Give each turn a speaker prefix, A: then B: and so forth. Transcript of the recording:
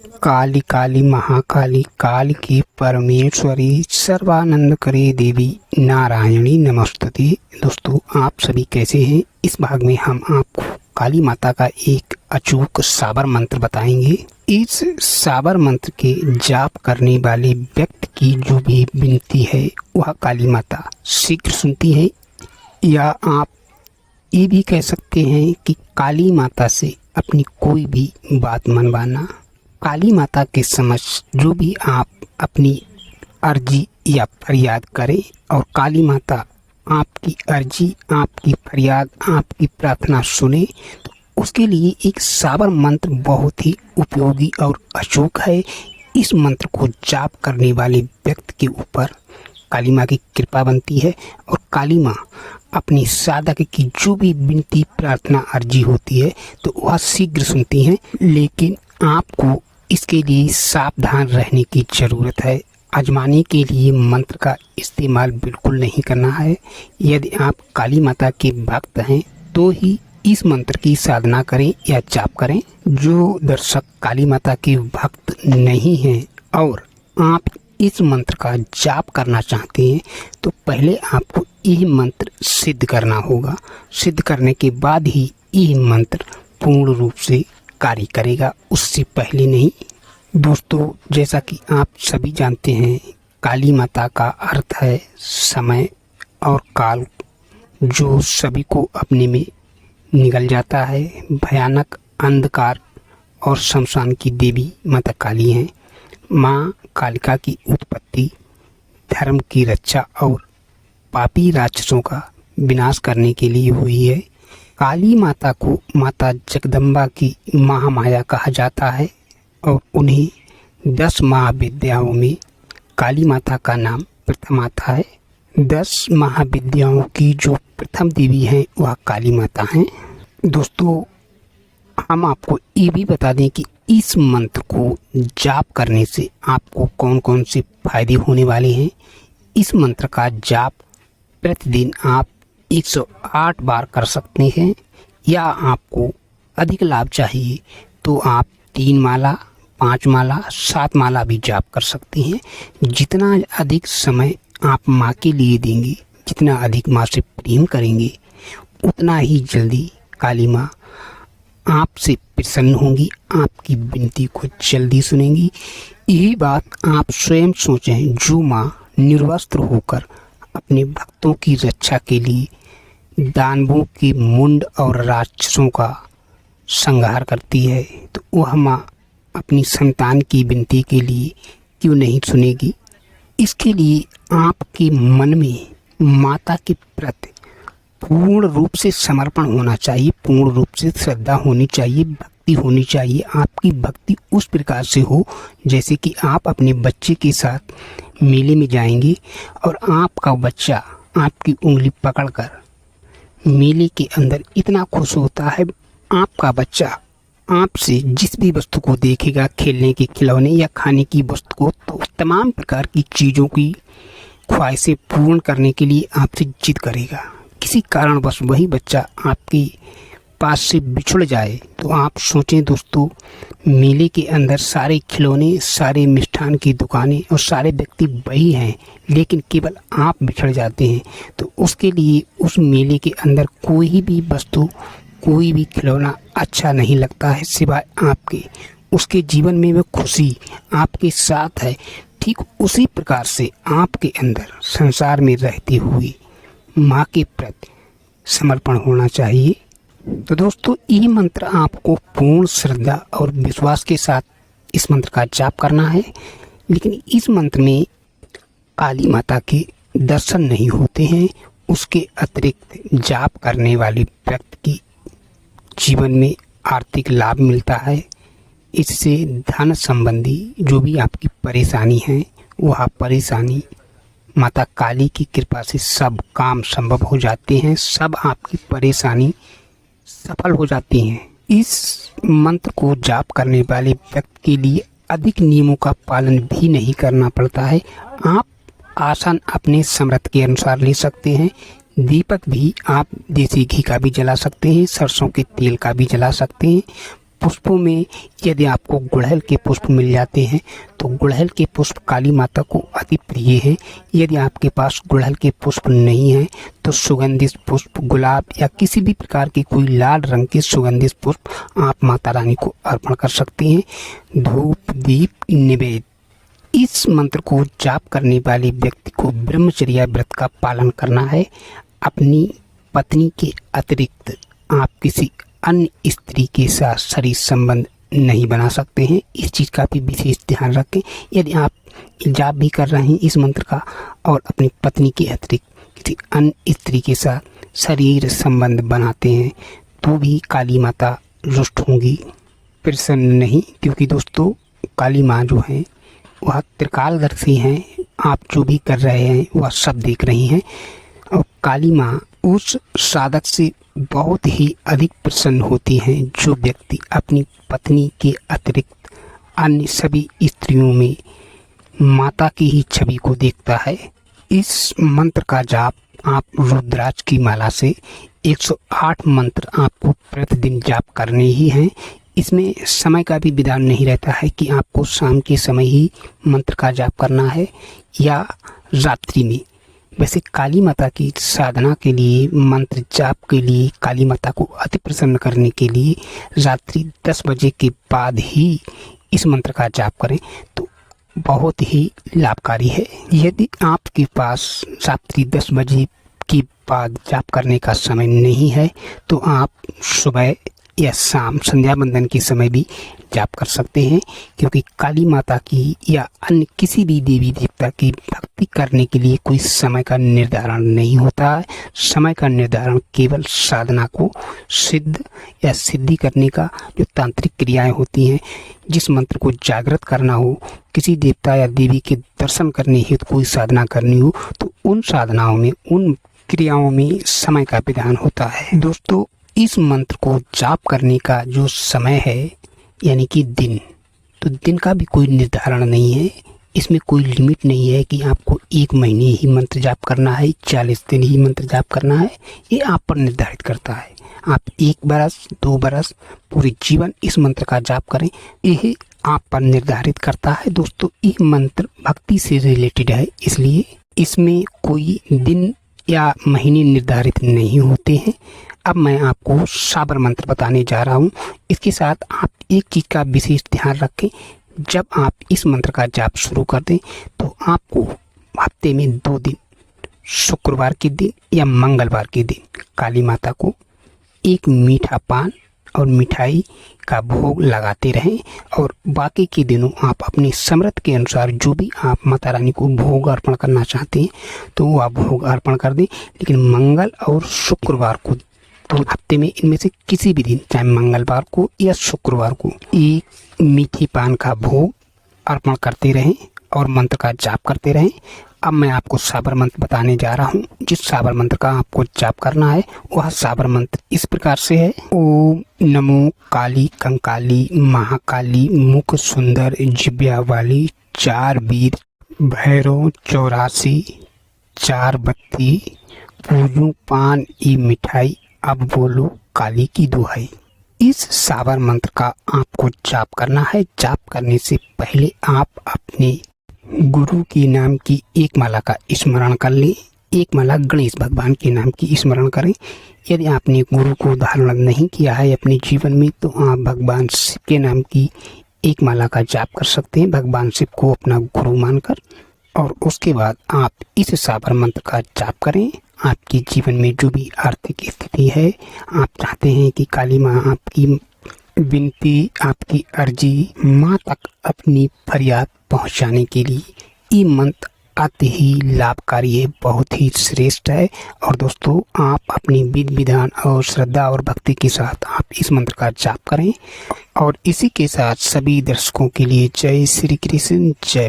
A: काली काली महाकाली काल की परमेश्वरी सर्वानंदकरी देवी नारायणी नमस्तुते। दोस्तों, आप सभी कैसे हैं? इस भाग में हम आपको काली माता का एक अचूक साबर मंत्र बताएंगे। इस साबर मंत्र के जाप करने वाले व्यक्ति की जो भी विनती है वह काली माता शीघ्र सुनती है, या आप ये भी कह सकते हैं कि काली माता से अपनी कोई भी बात मनवाना। काली माता के समक्ष जो भी आप अपनी अर्जी या फरियाद करें और काली माता आपकी अर्जी, आपकी फरियाद, आपकी प्रार्थना सुने, तो उसके लिए एक साबर मंत्र बहुत ही उपयोगी और अचूक है। इस मंत्र को जाप करने वाले व्यक्ति के ऊपर काली माँ की कृपा बनती है और काली माँ अपनी साधक की जो भी विनती, प्रार्थना, अर्जी होती है तो वह शीघ्र सुनती हैं। लेकिन आपको इसके लिए सावधान रहने की ज़रूरत है। आजमाने के लिए मंत्र का इस्तेमाल बिल्कुल नहीं करना है। यदि आप काली माता के भक्त हैं तो ही इस मंत्र की साधना करें या जाप करें। जो दर्शक काली माता के भक्त नहीं हैं और आप इस मंत्र का जाप करना चाहते हैं तो पहले आपको यह मंत्र सिद्ध करना होगा। सिद्ध करने के बाद ही यह मंत्र पूर्ण रूप से कार्य करेगा, उससे पहले नहीं। दोस्तों, जैसा कि आप सभी जानते हैं, काली माता का अर्थ है समय और काल, जो सभी को अपने में निगल जाता है। भयानक अंधकार और शमशान की देवी माता काली हैं। माँ कालिका की उत्पत्ति धर्म की रक्षा और पापी राक्षसों का विनाश करने के लिए हुई है। काली माता को माता जगदम्बा की महामाया कहा जाता है और उन्हें 10 महाविद्याओं में काली माता का नाम प्रथम आता है। 10 महाविद्याओं की जो प्रथम देवी है वह काली माता हैं। दोस्तों, हम आपको ये भी बता दें कि इस मंत्र को जाप करने से आपको कौन कौन से फायदे होने वाले हैं। इस मंत्र का जाप प्रतिदिन आप 108 बार कर सकते हैं, या आपको अधिक लाभ चाहिए तो आप 3 माला, 5 माला, 7 माला भी जाप कर सकते हैं। जितना अधिक समय आप माँ के लिए देंगे, जितना अधिक माँ से प्रेम करेंगे, उतना ही जल्दी काली माँ आपसे प्रसन्न होंगी, आपकी विनती को जल्दी सुनेंगी। यही बात आप स्वयं सोचें। जो माँ निर्वस्त्र होकर अपने भक्तों की रक्षा के लिए दानवों की मुंड और राक्षसों का संहार करती है, तो वह माँ अपनी संतान की विनती के लिए क्यों नहीं सुनेगी। इसके लिए आपके मन में माता के प्रति पूर्ण रूप से समर्पण होना चाहिए, पूर्ण रूप से श्रद्धा होनी चाहिए, भक्ति होनी चाहिए। आपकी भक्ति उस प्रकार से हो जैसे कि आप अपने बच्चे के साथ मेले में जाएंगे और आपका बच्चा आपकी उंगली पकड़कर मेले के अंदर इतना खुश होता है। आपका बच्चा आपसे जिस भी वस्तु को देखेगा, खेलने के खिलौने या खाने की वस्तु को, तो तमाम प्रकार की चीज़ों की ख्वाहिशें पूर्ण करने के लिए आपसे जिद करेगा। किसी कारणवश वही बच्चा आपके पास से बिछुड़ जाए तो आप सोचें दोस्तों, मेले के अंदर सारे खिलौने, सारे मिष्ठान की दुकानें और सारे व्यक्ति वही हैं, लेकिन केवल आप बिछड़ जाते हैं। तो उसके लिए उस मेले के अंदर कोई भी वस्तु, कोई भी खिलौना अच्छा नहीं लगता है सिवाय आपके। उसके जीवन में वह खुशी आपके साथ है। ठीक उसी प्रकार से आपके अंदर संसार में रहते हुए माँ के प्रति समर्पण होना चाहिए। तो दोस्तों, ये मंत्र आपको पूर्ण श्रद्धा और विश्वास के साथ इस मंत्र का जाप करना है। लेकिन इस मंत्र में काली माता के दर्शन नहीं होते हैं। उसके अतिरिक्त जाप करने वाले व्यक्ति की जीवन में आर्थिक लाभ मिलता है। इससे धन संबंधी जो भी आपकी परेशानी है वह परेशानी माता काली की कृपा से सब काम संभव हो जाते हैं, सब आपकी परेशानी सफल हो जाती हैं। इस मंत्र को जाप करने वाले व्यक्ति के लिए अधिक नियमों का पालन भी नहीं करना पड़ता है। आप आसन अपने सामर्थ्य के अनुसार ले सकते हैं। दीपक भी आप देसी घी का भी जला सकते हैं, सरसों के तेल का भी जला सकते हैं। पुष्पों में यदि आपको गुड़हल के पुष्प मिल जाते हैं तो गुड़हल के पुष्प काली माता को अति प्रिय है। यदि आपके पास गुड़हल के पुष्प नहीं हैं तो सुगंधित पुष्प, गुलाब या किसी भी प्रकार की कोई लाल रंग के सुगंधित पुष्प आप माता रानी को अर्पण कर सकते हैं। धूप दीप निवेद। इस मंत्र को जाप करने वाले व्यक्ति को ब्रह्मचर्य व्रत का पालन करना है। अपनी पत्नी के अतिरिक्त आप किसी अन्य स्त्री के साथ शरीर संबंध नहीं बना सकते हैं। इस चीज़ का भी विशेष ध्यान रखें। यदि आप जाप भी कर रहे हैं इस मंत्र का और अपनी पत्नी के अतिरिक्त किसी अन्य स्त्री के साथ शरीर संबंध बनाते हैं तो भी काली माता रुष्ट होंगी, प्रसन्न नहीं। क्योंकि दोस्तों काली माँ जो है वह त्रिकालदर्शी हैं। आप जो भी कर रहे हैं वह सब देख रही हैं और काली माँ उस साधक से बहुत ही अधिक प्रसन्न होती हैं जो व्यक्ति अपनी पत्नी के अतिरिक्त अन्य सभी स्त्रियों में माता की ही छवि को देखता है। इस मंत्र का जाप आप रुद्राक्ष की माला से 108 मंत्र आपको प्रतिदिन जाप करने ही हैं। इसमें समय का भी विधान नहीं रहता है कि आपको शाम के समय ही मंत्र का जाप करना है या रात्रि में। वैसे काली माता की साधना के लिए, मंत्र जाप के लिए, काली माता को अति प्रसन्न करने के लिए रात्रि 10 बजे के बाद ही इस मंत्र का जाप करें तो बहुत ही लाभकारी है। यदि आपके पास रात्रि 10 बजे के बाद जाप करने का समय नहीं है तो आप सुबह या शाम संध्या बंदन के समय भी जाप कर सकते हैं। क्योंकि काली माता की या अन्य किसी भी देवी देवता की भक्ति करने के लिए कोई समय का निर्धारण नहीं होता है। समय का निर्धारण केवल साधना को सिद्ध या सिद्धि करने का जो तांत्रिक क्रियाएं होती हैं, जिस मंत्र को जागृत करना हो, किसी देवता या देवी के दर्शन करने हेतु कोई साधना करनी हो तो उन साधनाओं में, उन क्रियाओं में समय का विधान होता है। दोस्तों इस मंत्र को जाप करने का जो समय है यानी कि दिन, तो दिन का भी कोई निर्धारण नहीं है। इसमें कोई लिमिट नहीं है कि आपको 1 महीने ही मंत्र जाप करना है, 40 दिन ही मंत्र जाप करना है। ये आप पर निर्धारित करता है। आप 1 बरस, 2 बरस, पूरे जीवन इस मंत्र का जाप करें, यही आप पर निर्धारित करता है। दोस्तों ये मंत्र भक्ति से रिलेटेड है, इसलिए इसमें कोई दिन या महीने निर्धारित नहीं होते हैं। अब मैं आपको साबर मंत्र बताने जा रहा हूँ। इसके साथ आप एक चीज़ का विशेष ध्यान रखें, जब आप इस मंत्र का जाप शुरू कर दें तो आपको हफ्ते में 2 दिन, शुक्रवार के दिन या मंगलवार के दिन काली माता को एक मीठा पान और मिठाई का भोग लगाते रहें और बाकी के दिनों आप अपनी समर्थ के अनुसार जो भी आप माता रानी को भोग अर्पण करना चाहते हैं तो वो आप भोग अर्पण कर दें। लेकिन मंगल और शुक्रवार को, तो हफ्ते में इनमें से किसी भी दिन, चाहे मंगलवार को या शुक्रवार को, एक मीठी पान का भोग अर्पण करते रहें और मंत्र का जाप करते रहें। अब मैं आपको साबर मंत्र बताने जा रहा हूँ। जिस साबर मंत्र का आपको जाप करना है वह साबर मंत्र इस प्रकार से है। ओम नमो काली कंकाली महाकाली मुख सुंदर जिब्या वाली 4 वीर भैरव 84 4 बत्ती पूजू पान ई मिठाई अब बोलो काली की दुहाई। इस साबर मंत्र का आपको जाप करना है। जाप करने से पहले आप अपने गुरु के नाम की एक माला का स्मरण कर लें। एक माला गणेश भगवान के नाम की स्मरण करें। यदि आपने गुरु को धारण नहीं किया है अपने जीवन में तो आप भगवान शिव के नाम की एक माला का जाप कर सकते हैं, भगवान शिव को अपना गुरु मानकर। और उसके बाद आप इस साबर मंत्र का जाप करें। आपके जीवन में जो भी आर्थिक स्थिति है, आप चाहते हैं कि काली माँ आपकी विनती, आपकी अर्जी माँ तक अपनी फरियाद पहुंचाने के लिए ये मंत्र अति ही लाभकारी है, बहुत ही श्रेष्ठ है। और दोस्तों आप अपनी विधि विधान और श्रद्धा और भक्ति के साथ आप इस मंत्र का जाप करें। और इसी के साथ सभी दर्शकों के लिए जय श्री कृष्ण, जय